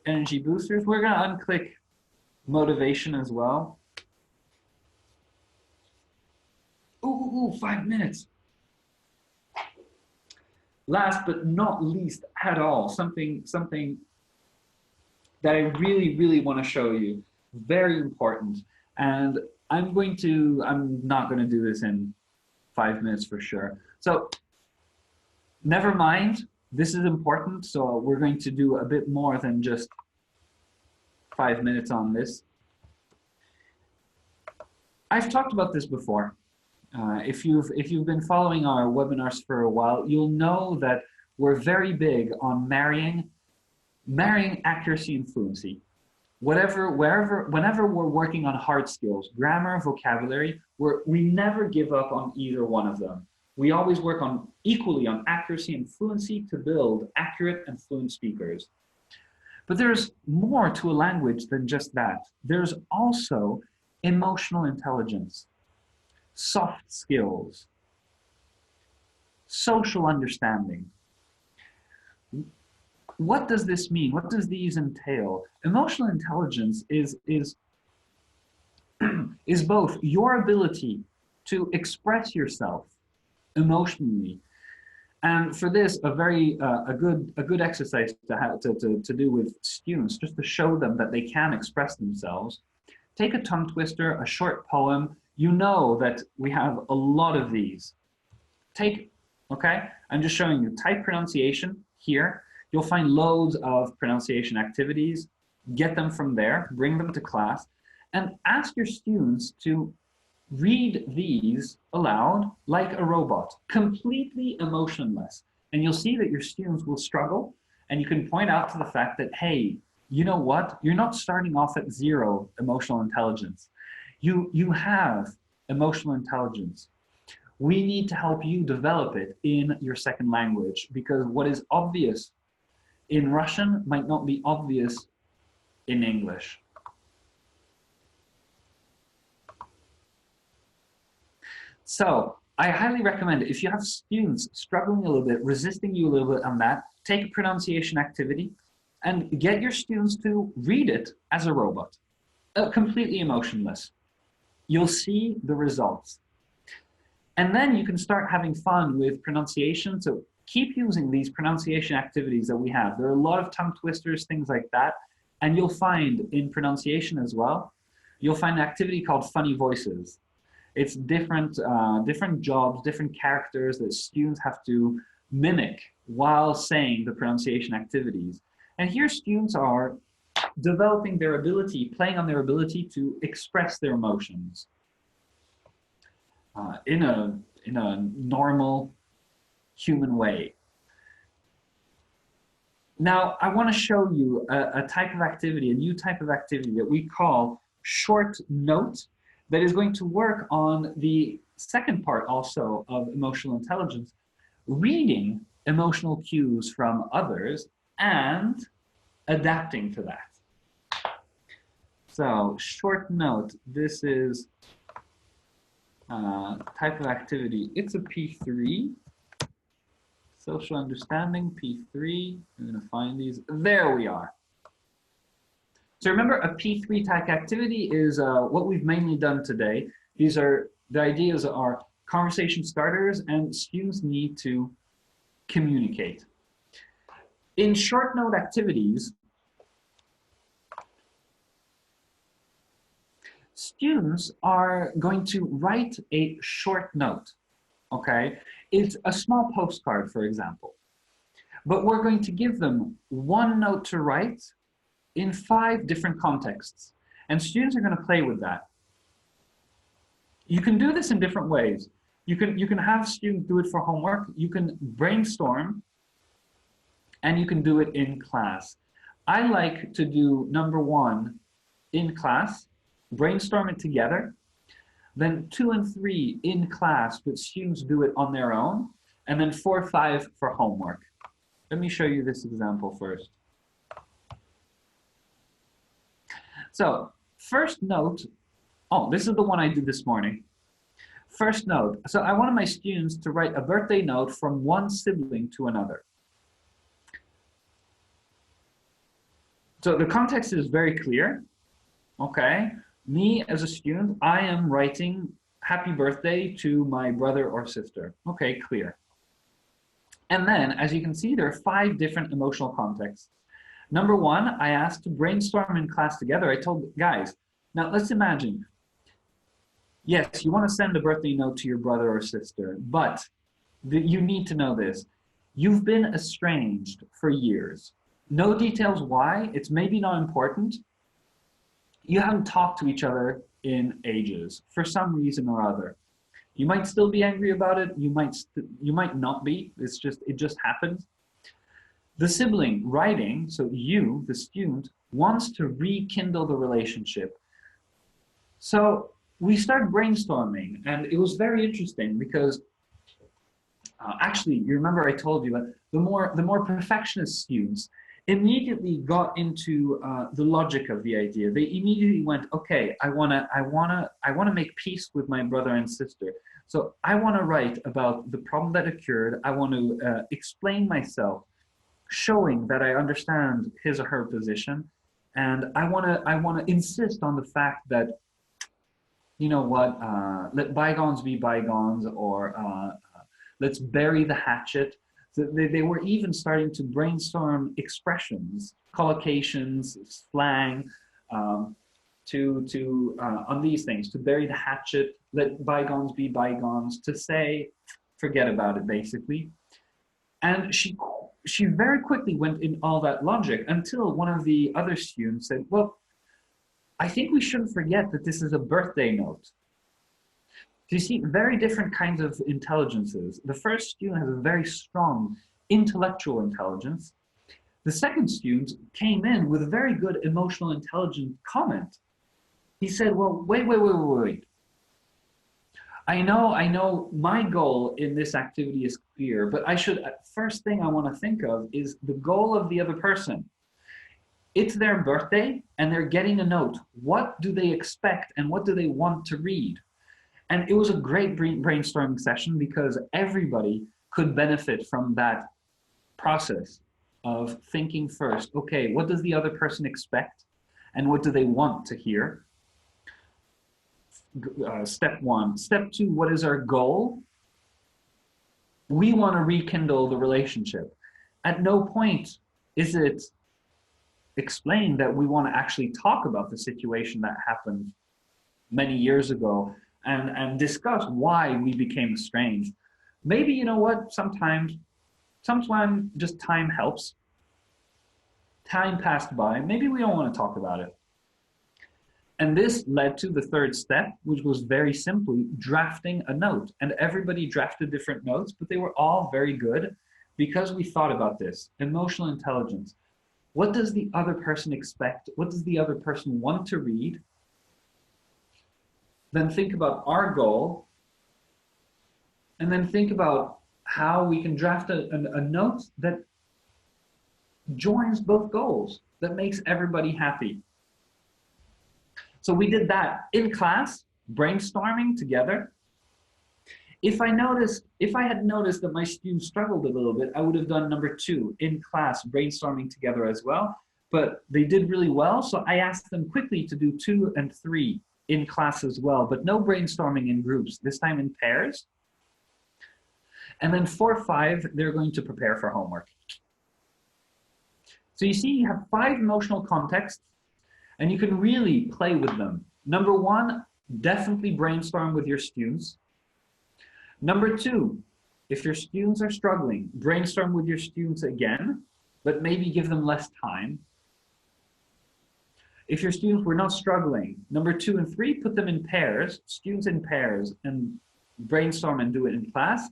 Speaker 1: energy boosters. We're gonna unclick motivation as well. Ooh, 5 minutes. Last but not least at all, something that I really want to show you. Very important. And I'm not going to do this in 5 minutes for sure. So never mind, this is important. So we're going to do a bit more than just 5 minutes on this. I've talked about this before. If you've been following our webinars for a while, you'll know that we're very big on marrying accuracy and fluency. Whenever we're working on hard skills, grammar, vocabulary, we never give up on either one of them. We always work equally on accuracy and fluency to build accurate and fluent speakers. But there's more to a language than just that. There's also emotional intelligence, soft skills, social understanding. What does this mean? What does these entail? Emotional intelligence is both your ability to express yourself emotionally, and for this, a good exercise to do with students, just to show them that they can express themselves. Take a tongue twister, a short poem. You know that we have a lot of these. Okay, I'm just showing you type pronunciation here. You'll find loads of pronunciation activities. Get them from there, bring them to class, and ask your students to read these aloud like a robot, completely emotionless. And you'll see that your students will struggle, and you can point out to the fact that, hey, you know what? You're not starting off at 0 emotional intelligence. You have emotional intelligence. We need to help you develop it in your second language, because what is obvious in Russian might not be obvious in English. So I highly recommend it. If you have students struggling a little bit, resisting you a little bit on that, take a pronunciation activity and get your students to read it as a robot, completely emotionless. You'll see the results. And then you can start having fun with pronunciation. So keep using these pronunciation activities that we have. There are a lot of tongue twisters, things like that. And you'll find in pronunciation as well, you'll find an activity called funny voices. It's different jobs, different characters that students have to mimic while saying the pronunciation activities. And here students are developing their ability, playing on their ability to express their emotions in a normal human way. Now, I want to show you a type of activity, a new type of activity that we call short note, that is going to work on the second part also of emotional intelligence, reading emotional cues from others and adapting to that. So short note, this is type of activity. It's a P3. Social understanding, P3. I'm going to find these. There we are. So remember, a P3 type activity is what we've mainly done today. The ideas are conversation starters, and students need to communicate. In short note activities, students are going to write a short note, okay? It's a small postcard, for example. But we're going to give them one note to write in 5 different contexts. And students are going to play with that. You can do this in different ways. You can have students do it for homework. You can brainstorm, and you can do it in class. I like to do number 1 in class, brainstorm it together. Then 2 and 3 in class, but students do it on their own. And then 4, 5 for homework. Let me show you this example first. So first note, oh, this is the one I did this morning. First note, so I wanted my students to write a birthday note from one sibling to another. So the context is very clear, okay? Me as a student, I am writing happy birthday to my brother or sister. Okay, clear. And then, as you can see, there are 5 different emotional contexts. Number 1, I asked to brainstorm in class together. I told guys, now let's imagine, yes, you want to send a birthday note to your brother or sister, but you need to know this. You've been estranged for years. No details why, it's maybe not important. You haven't talked to each other in ages for some reason or other. You might still be angry about it, you might not be, it just happens. The sibling writing, so you, the student, wants to rekindle the relationship. So we started brainstorming, and it was very interesting because actually, you remember I told you that the more perfectionist students immediately got into the logic of the idea. They immediately went, okay, I wanna make peace with my brother and sister. So I wanna write about the problem that occurred. I want to explain myself, showing that I understand his or her position, and I wanna insist on the fact that, you know what, let bygones be bygones, or let's bury the hatchet. So they were even starting to brainstorm expressions, collocations, slang, on these things, to bury the hatchet, let bygones be bygones, to say, forget about it, basically. And she very quickly went in all that logic until one of the other students said, well, I think we shouldn't forget that this is a birthday note. So you see very different kinds of intelligences. The first student has a very strong intellectual intelligence. The second student came in with a very good emotional intelligent comment. He said, well, wait. I know my goal in this activity is clear, but first thing I want to think of is the goal of the other person. It's their birthday and they're getting a note. What do they expect and what do they want to read? And it was a great brainstorming session because everybody could benefit from that process of thinking first, okay, what does the other person expect and what do they want to hear? Step 1. Step 2, what is our goal? We want to rekindle the relationship. At no point is it explained that we want to actually talk about the situation that happened many years ago and discuss why we became estranged. Maybe, you know what, sometimes just time helps. Time passed by, maybe we don't want to talk about it. And this led to the third step, which was very simply drafting a note. And everybody drafted different notes, but they were all very good because we thought about this. Emotional intelligence. What does the other person expect? What does the other person want to read? Then think about our goal, and then think about how we can draft a note that joins both goals, that makes everybody happy. So we did that in class, brainstorming together. If I had noticed that my students struggled a little bit, I would have done number 2, in class, brainstorming together as well. But they did really well, so I asked them quickly to do 2 and 3 in class as well, but no brainstorming in groups, this time in pairs. And then 4, 5, they're going to prepare for homework. So you see, you have 5 emotional contexts, and you can really play with them. Number 1, definitely brainstorm with your students. Number 2, if your students are struggling, brainstorm with your students again, but maybe give them less time. If your students were not struggling, number 2 and 3, put them in pairs, students in pairs, and brainstorm and do it in class.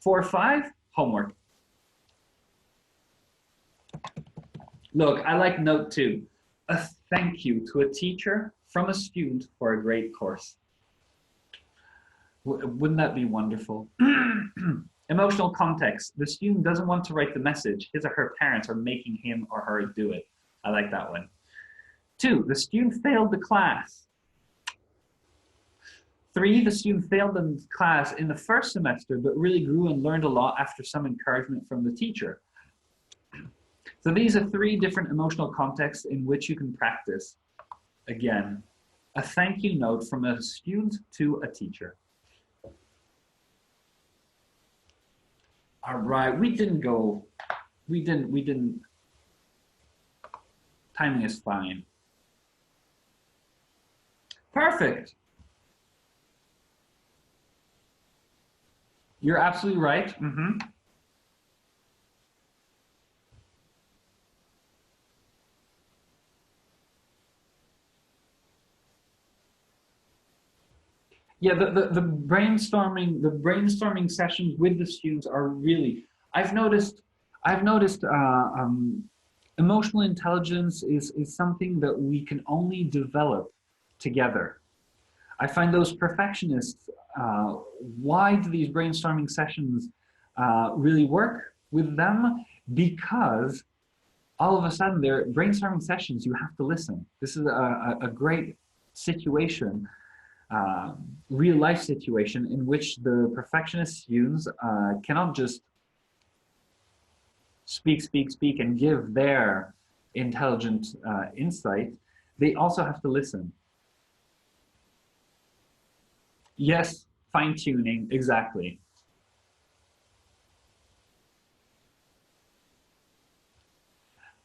Speaker 1: 4, 5, homework. Look, I like note 2. A thank you to a teacher from a student for a great course. Wouldn't that be wonderful? Emotional context. The student doesn't want to write the message. His or her parents are making him or her do it. I like that one. 2, the student failed the class. 3, the student failed the class in the first semester, but really grew and learned a lot after some encouragement from the teacher. So these are 3 different emotional contexts in which you can practice, again, a thank you note from a student to a teacher. All right, we didn't, timing is fine. Perfect. You're absolutely right. Yeah, the brainstorming sessions with the students are really, I've noticed emotional intelligence is something that we can only develop together. I find those perfectionists, why do these brainstorming sessions really work with them? Because all of a sudden they're brainstorming sessions, you have to listen. This is a great situation, real life situation in which the perfectionist students cannot just speak and give their intelligent insight. They also have to listen. Yes, fine-tuning, exactly.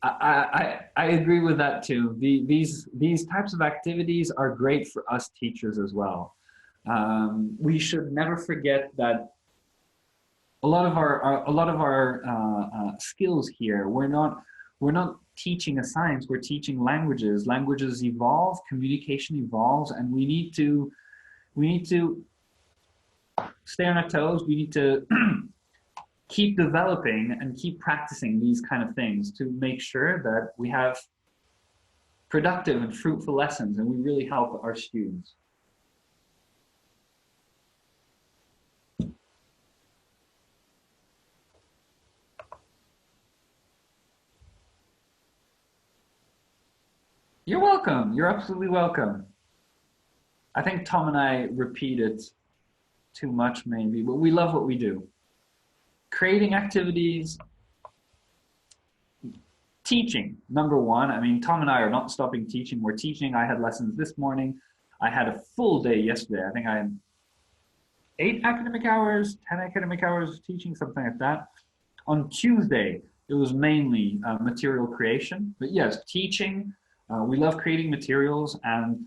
Speaker 1: I agree with that too. These types of activities are great for us teachers as well. We should never forget that a lot of our skills here, we're not teaching a science, we're teaching languages. Languages evolve, communication evolves, and we need to stay on our toes. We need to keep developing and keep practicing these kind of things to make sure that we have productive and fruitful lessons and we really help our students. You're welcome. You're absolutely welcome. I think Tom and I repeat it too much maybe, but we love what we do. Creating activities, teaching, number 1. I mean, Tom and I are not stopping teaching. We're teaching. I had lessons this morning. I had a full day yesterday. I think I had 8 academic hours, 10 academic hours of teaching, something like that. On Tuesday, it was mainly material creation. But yes, teaching. We love creating materials and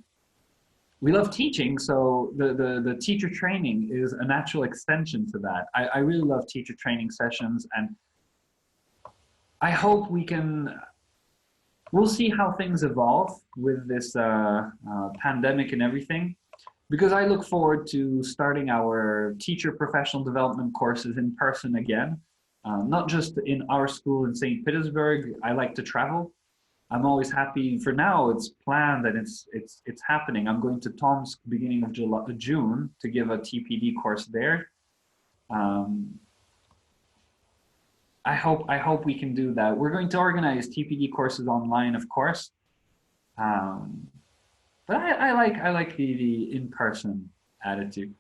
Speaker 1: we love teaching, so the teacher training is a natural extension to that. I really love teacher training sessions, and I hope we'll see how things evolve with this pandemic and everything, because I look forward to starting our teacher professional development courses in person again, not just in our school in St. Petersburg. I like to travel. I'm always happy. For now, it's planned and it's happening. I'm going to Tomsk beginning of June to give a TPD course there. I hope we can do that. We're going to organize TPD courses online, of course, but I like the in-person attitude.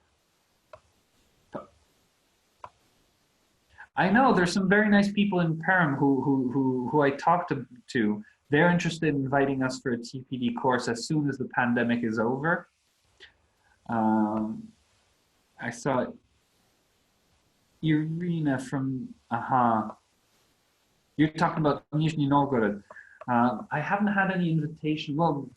Speaker 1: I know there's some very nice people in Perm who I talked to. They're interested in inviting us for a TPD course as soon as the pandemic is over. I saw Irina from, you're talking about Nizhny Novgorod. I haven't had any invitation. Well,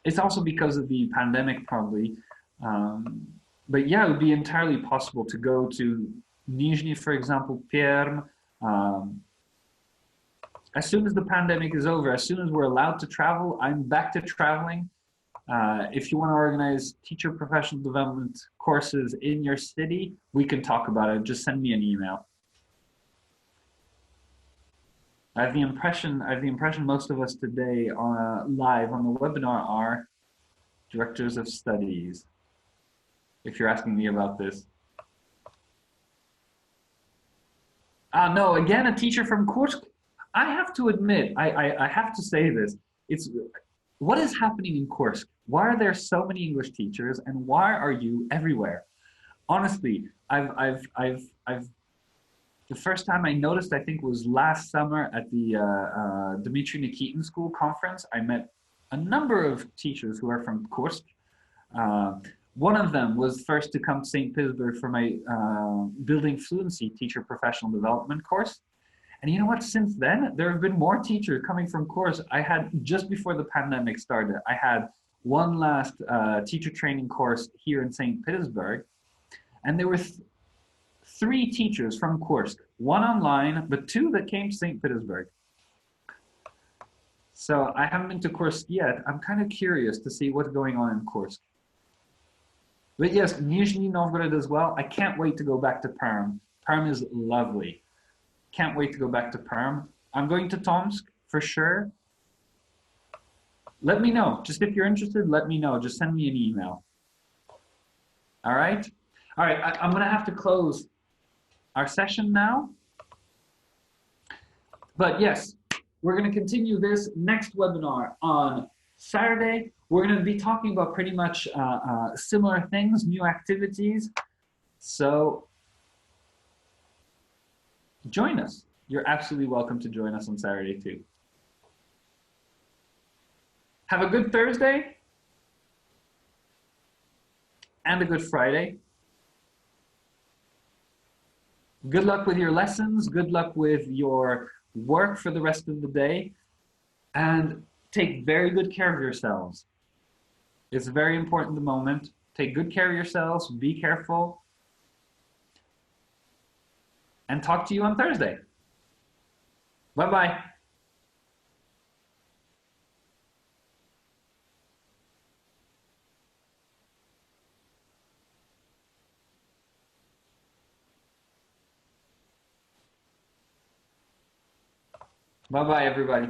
Speaker 1: it's also because of the pandemic probably. But yeah, it would be entirely possible to go to Nizhny, for example, Perm. As soon as the pandemic is over, as soon as we're allowed to travel, I'm back to traveling. If you want to organize teacher professional development courses in your city, we can talk about it. Just send me an email. I have the impression most of us today live on the webinar are directors of studies, if you're asking me about this. No, again, a teacher from Kursk. I have to admit, I have to say this. what is happening in Kursk? Why are there so many English teachers, and why are you everywhere? Honestly, the first time I noticed, I think, was last summer at the Dmitry Nikitin School conference. I met a number of teachers who are from Kursk. One of them was first to come to St. Petersburg for my Building Fluency Teacher Professional Development course. And you know what? Since then, there have been more teachers coming from Kursk. I had, just before the pandemic started, I had one last teacher training course here in St. Petersburg. And there were three teachers from Kursk, one online, but two that came to St. Petersburg. So I haven't been to Kursk yet. I'm kind of curious to see what's going on in Kursk. But yes, Nizhny Novgorod as well. I can't wait to go back to Perm. Perm is lovely. Can't wait to go back to Perm. I'm going to Tomsk for sure. Let me know. Just if you're interested, let me know. Just send me an email. All right? All right, I'm going to have to close our session now. But yes, we're going to continue this next webinar on Saturday. We're going to be talking about pretty much similar things, new activities. So join us. You're absolutely welcome to join us on Saturday too. Have a good Thursday and a good Friday. Good luck with your lessons. Good luck with your work for the rest of the day. And take very good care of yourselves. It's very important at the moment. Take good care of yourselves. Be careful. And talk to you on Thursday. Bye-bye. Bye-bye, everybody.